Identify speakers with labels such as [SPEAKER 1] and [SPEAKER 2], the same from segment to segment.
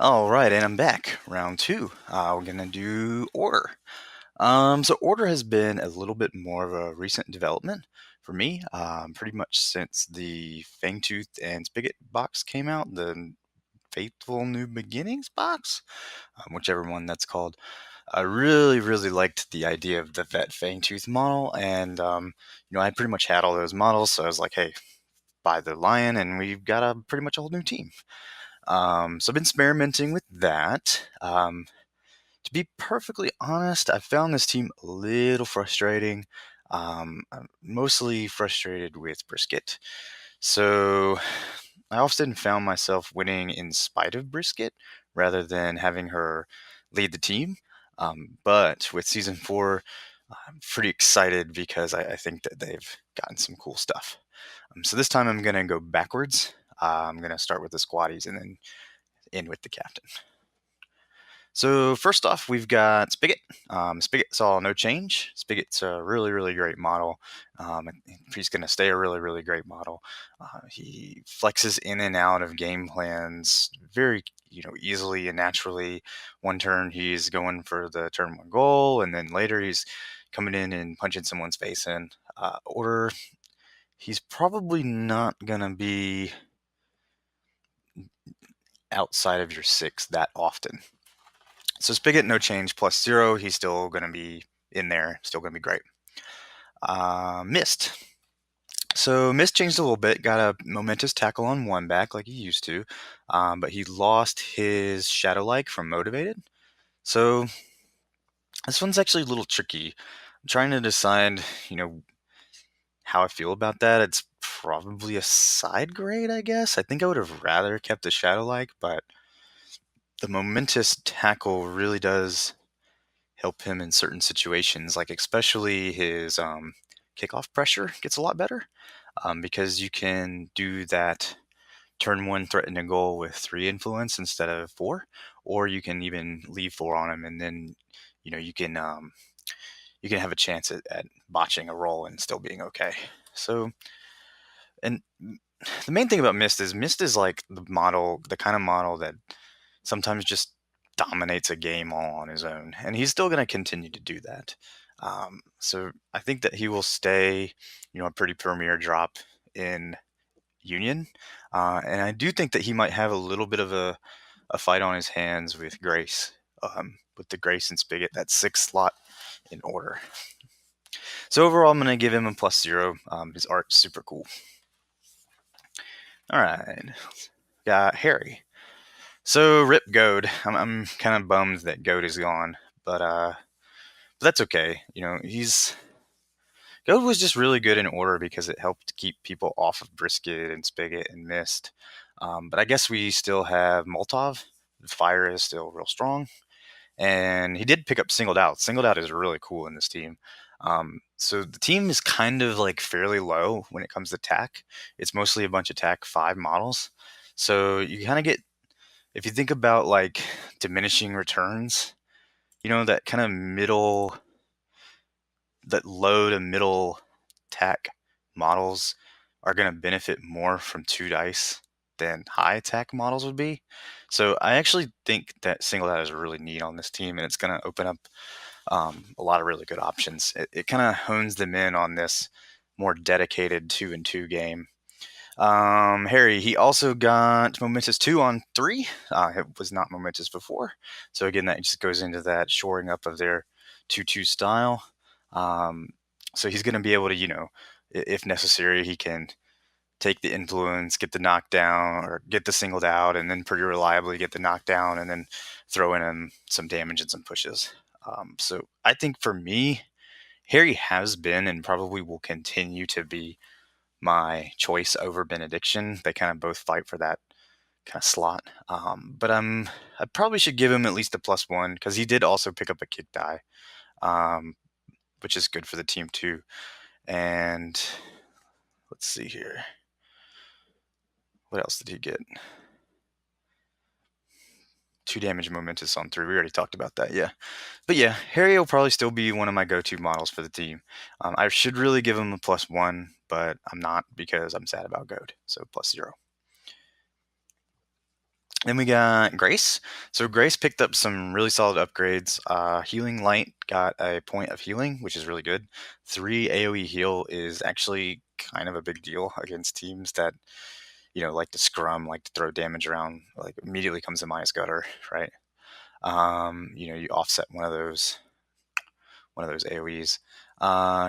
[SPEAKER 1] All right, and I'm back. Round two. We're gonna do Order. So Order has been a little bit more of a recent development for me. Pretty much since the Fangtooth and Spigot box came out, the Faithful New Beginnings box, whichever one that's called. I really, really liked the idea of the Vet Fangtooth model, and I pretty much had all those models, so I was like, hey, buy the Lion, and we've got a pretty much a whole new team. So I've been experimenting with that. To be perfectly honest, I found this team a little frustrating. I'm mostly frustrated with Brisket. So I often found myself winning in spite of Brisket rather than having her lead the team. But with season four, I'm pretty excited because I think that they've gotten some cool stuff. So this time I'm going to go backwards. I'm going to start with the squatties and then end with the captain. So first off, we've got Spigot. Spigot saw no change. Spigot's a really, really great model. And he's going to stay a really, really great model. He flexes in and out of game plans very, easily and naturally. One turn he's going for the turn one goal, and then later he's coming in and punching someone's face in. Order, he's probably not going to be outside of your six that often. So Spigot, no change, +0. He's still going to be in there, still going to be great. Mist. So Mist changed a little bit, got a Momentous tackle on one back like he used to, but he lost his Shadow-like from Motivated. So this one's actually a little tricky. I'm trying to decide, how I feel about that. It's probably a side grade, I guess. I think I would have rather kept the Shadow-like, but the Momentous tackle really does help him in certain situations, like especially his kickoff pressure gets a lot better because you can do that turn one threaten a goal with 3 influence instead of 4, or you can even leave 4 on him, and then you can have a chance at botching a roll and still being okay. So, and the main thing about Mist is like the kind of model that sometimes just dominates a game all on his own, and he's still going to continue to do that. So I think that he will stay, a pretty premier drop in Union, and I do think that he might have a little bit of a fight on his hands with Grace, with the Grace and Spigot, that 6th slot in Order. So overall, I'm going to give him a +0. His art's super cool. All right, got Harry. So rip Goad. I'm kind of bummed that Goad is gone, but that's okay. Goad was just really good in Order because it helped keep people off of Brisket and Spigot and Mist. But I guess we still have Molotov. Fire is still real strong, and he did pick up Singled Out. Singled Out is really cool in this team. So the team is kind of like fairly low when it comes to TAC. It's mostly a bunch of TAC 5 models. So you kind of get, if you think about like diminishing returns, that kind of that low to middle TAC models are going to benefit more from 2 dice than high TAC models would be. So I actually think that Singled Out is really neat on this team, and it's going to open up a lot of really good options. It kind of hones them in on this more dedicated 2-and-2 game. Harry, he also got Momentous 2 on 3. It was not Momentous before. So again, that just goes into that shoring up of their 2-2 style. So he's going to be able to, if necessary, he can take the influence, get the knockdown, or get the Singled Out, and then pretty reliably get the knockdown, and then throw in him some damage and some pushes. So I think for me, Harry has been and probably will continue to be my choice over Benediction. They kind of both fight for that kind of slot. But I probably should give him at least a +1 because he did also pick up a kick die, which is good for the team too. And let's see here. What else did he get? 2 damage Momentous on 3. We already talked about that, yeah. But yeah, Harry will probably still be one of my go-to models for the team. I should really give him a +1, but I'm not because I'm sad about Goad, so +0. Then we got Grace. So Grace picked up some really solid upgrades. Healing Light got a point of healing, which is really good. 3 AoE heal is actually kind of a big deal against teams that like to scrum, like to throw damage around. Like immediately comes to minus gutter, right? You offset one of those AoEs.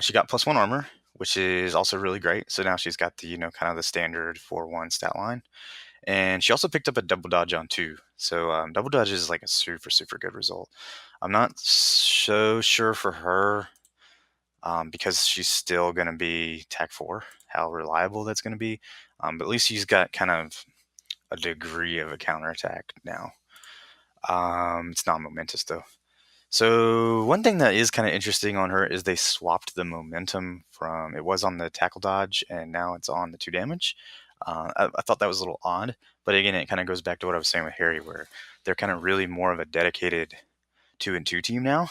[SPEAKER 1] She got +1 armor, which is also really great. So now she's got the kind of the standard 4-1 stat line. And she also picked up a double dodge on 2. So double dodge is like a super, super good result. I'm not so sure for her because she's still going to be TAC 4, how reliable that's going to be. But at least she's got kind of a degree of a counterattack now. It's not momentous though. So one thing that is kind of interesting on her is they swapped the momentum from it was on the tackle dodge and now it's on the 2 damage. I thought that was a little odd, but again, it kind of goes back to what I was saying with Harry, where they're kind of really more of a dedicated 2-2 team now.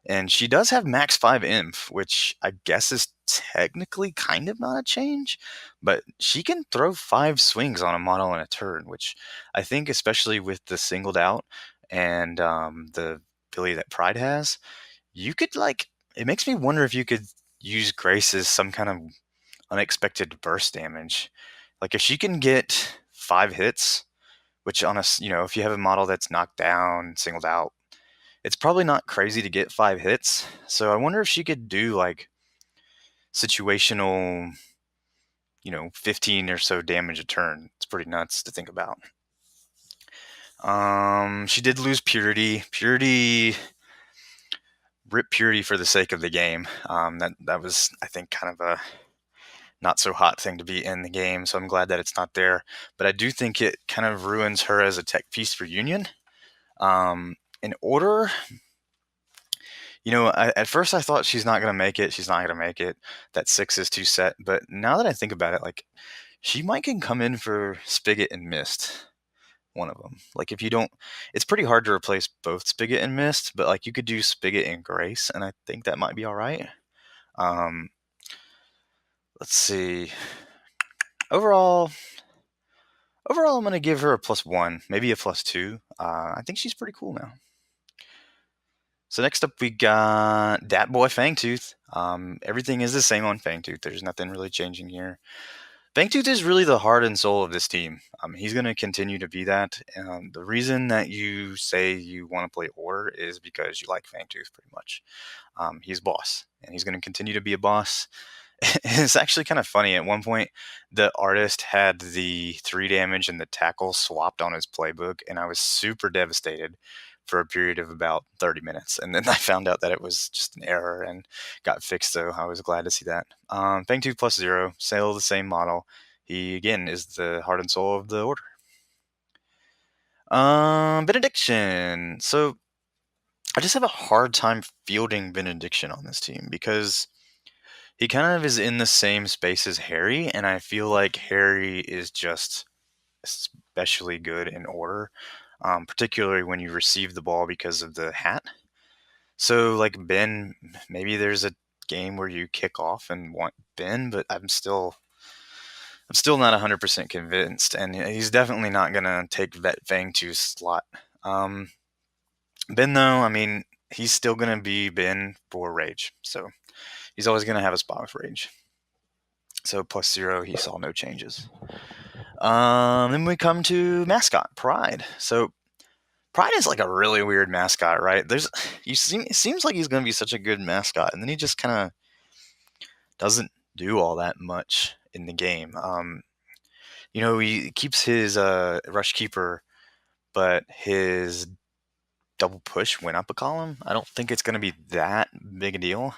[SPEAKER 1] And she does have max 5 inf, which I guess is technically kind of not a change, but she can throw 5 swings on a model in a turn, which I think, especially with the singled out and the ability that Pride has, you could it makes me wonder if you could use Grace as some kind of unexpected burst damage. Like if she can get 5 hits, which on if you have a model that's knocked down, singled out, it's probably not crazy to get 5 hits. So I wonder if she could do like situational, 15 or so damage a turn. It's pretty nuts to think about. She did lose Purity. Rip Purity for the sake of the game. That was, I think, kind of a not so hot thing to be in the game. So I'm glad that it's not there. But I do think it kind of ruins her as a tech piece for Union. In Order, at first I thought she's not going to make it. She's not going to make it. That 6 is too set. But now that I think about it, like she might can come in for Spigot and Mist. One of them. Like if you don't, it's pretty hard to replace both Spigot and Mist. But like you could do Spigot and Grace, and I think that might be all right. Um, let's see. Overall, I'm going to give her a +1, maybe a +2. I think she's pretty cool now. So next up, we got Dat Boy Fangtooth. Everything is the same on Fangtooth. There's nothing really changing here. Fangtooth is really the heart and soul of this team. He's going to continue to be that. The reason that you say you want to play Order is because you like Fangtooth pretty much. He's boss, and he's going to continue to be a boss. It's actually kind of funny. At one point, the artist had the 3 damage and the tackle swapped on his playbook, and I was super devastated for a period of about 30 minutes. And then I found out that it was just an error and got fixed, so I was glad to see that. Fang2 +0, still the same model. He, again, is the heart and soul of the Order. Benediction. So I just have a hard time fielding Benediction on this team because he kind of is in the same space as Harry, and I feel like Harry is just especially good in Order, particularly when you receive the ball because of the hat. So, like Ben, maybe there's a game where you kick off and want Ben, but I'm still not 100% convinced, and he's definitely not gonna take Vet Fang to slot. Ben, though, I mean, he's still gonna be Ben for Rage, so he's always gonna have a spot with Rage. So +0, he saw no changes. Then we come to mascot Pride. So Pride is like a really weird mascot, right? It seems like he's going to be such a good mascot, and then he just kind of doesn't do all that much in the game. He keeps his rush keeper, but his double push went up a column. I don't think it's going to be that big a deal.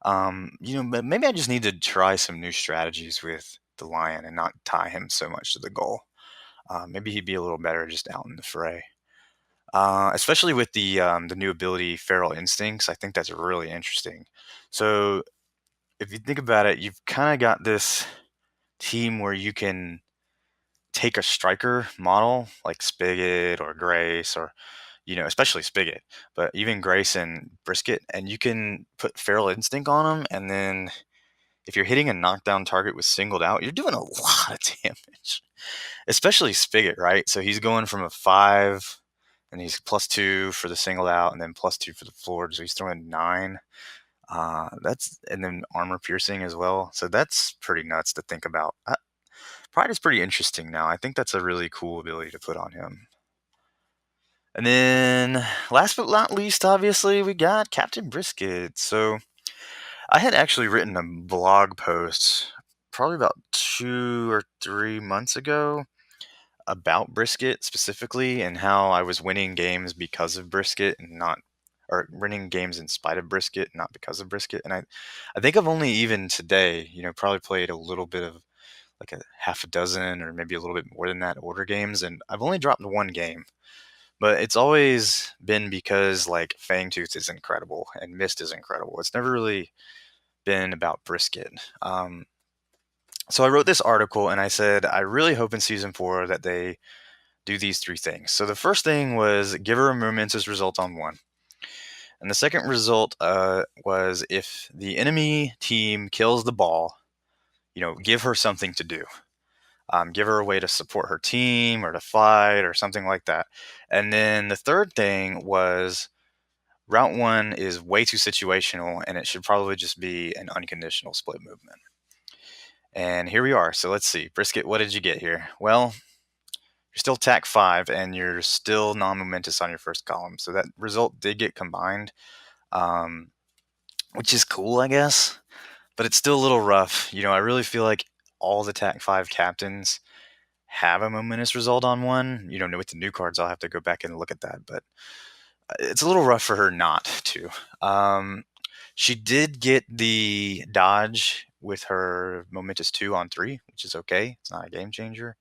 [SPEAKER 1] But maybe I just need to try some new strategies with the Lion and not tie him so much to the goal. Maybe he'd be a little better just out in the fray. Especially with the new ability, Feral Instincts. I think that's really interesting. So if you think about it, you've kind of got this team where you can take a striker model like Spigot or Grace or especially Spigot, but even Grace and Brisket, and you can put Feral Instinct on them, and then if you're hitting a knockdown target with singled out, you're doing a lot of damage, especially Spigot, right? So he's going from a 5, and he's +2 for the singled out, and then +2 for the floor. So he's throwing 9. That's and then armor piercing as well. So that's pretty nuts to think about. Pride is pretty interesting now. I think that's a really cool ability to put on him. And then, last but not least, obviously, we got Captain Brisket. So I had actually written a blog post probably about 2 or 3 months ago about Brisket specifically and how I was winning games because of Brisket and not, or winning games in spite of Brisket, not because of Brisket. And I think I've only even today, probably played a little bit of like a half a dozen or maybe a little bit more than that order games, and I've only dropped one game. But it's always been because like Fangtooth is incredible and Mist is incredible. It's never really been about Brisket. So I wrote this article and I said I really hope in season 4 that they do these 3 things. So the first thing was give her a momentous result on 1. And the second result was if the enemy team kills the ball, give her something to do. Give her a way to support her team or to fight or something like that. And then the third thing was Route 1 is way too situational and it should probably just be an unconditional split movement. And here we are. So let's see. Brisket, what did you get here? Well, you're still TAC 5 and you're still non-momentous on your first column. So that result did get combined, which is cool, I guess. But it's still a little rough. I really feel like all the TAC 5 captains have a momentous result on 1. With the new cards, I'll have to go back and look at that. But it's a little rough for her not to. She did get the dodge with her Momentous 2 on 3, which is okay. It's not a game changer.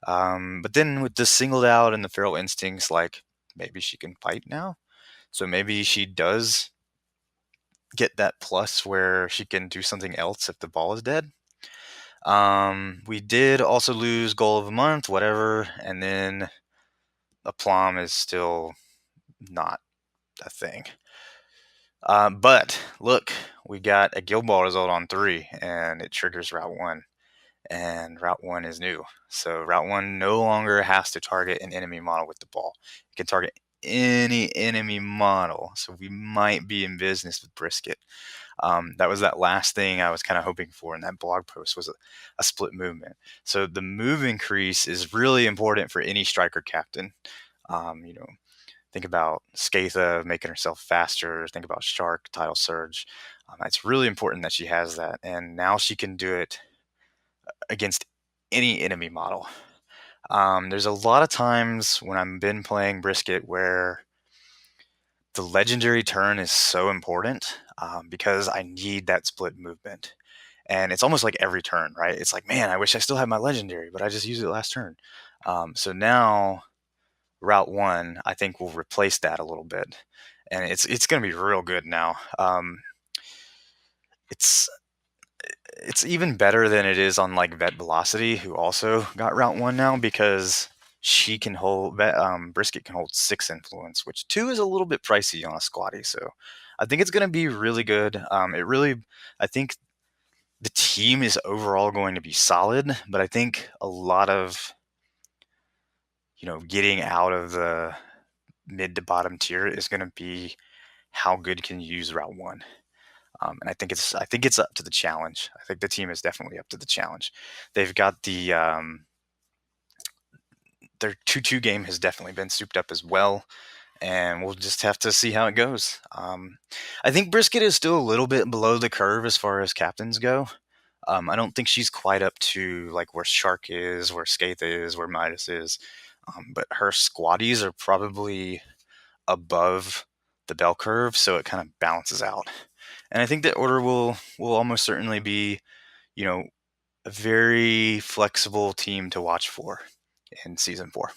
[SPEAKER 1] But then with the singled out and the feral instincts, like maybe she can fight now. So maybe she does get that plus where she can do something else if the ball is dead. We did also lose goal of a month, whatever, and then Aplomb is still not a thing. But look, we got a guild ball result on 3, and it triggers Route 1. And Route 1 is new. So Route 1 no longer has to target an enemy model with the ball. It can target any enemy model. So we might be in business with Brisket. That was that last thing I was kind of hoping for in that blog post was a split movement. So the move increase is really important for any striker captain. Think about Skatha making herself faster. Think about Shark, Tidal Surge. It's really important that she has that. And now she can do it against any enemy model. There's a lot of times when I've been playing Brisket where the legendary turn is so important because I need that split movement. And it's almost like every turn, right? It's like, man, I wish I still had my legendary, but I just used it last turn. So now Route 1, I think, will replace that a little bit. And it's going to be real good now. It's even better than it is on like Vet Velocity, who also got Route 1 now because she can hold Brisket can hold 6 influence, which 2 is a little bit pricey on a squatty. So I think it's going to be really good. I think the team is overall going to be solid, but I think a lot of getting out of the mid to bottom tier is going to be how good can you use Route 1. And I think it's up to the challenge. I think the team is definitely up to the challenge. They've got their 2-2 game has definitely been souped up as well, and we'll just have to see how it goes. I think Brisket is still a little bit below the curve as far as captains go. I don't think she's quite up to like where Shark is, where Skaith is, where Midas is. But her squatties are probably above the bell curve, so it kind of balances out. And I think that Order will almost certainly be, a very flexible team to watch for in season 4.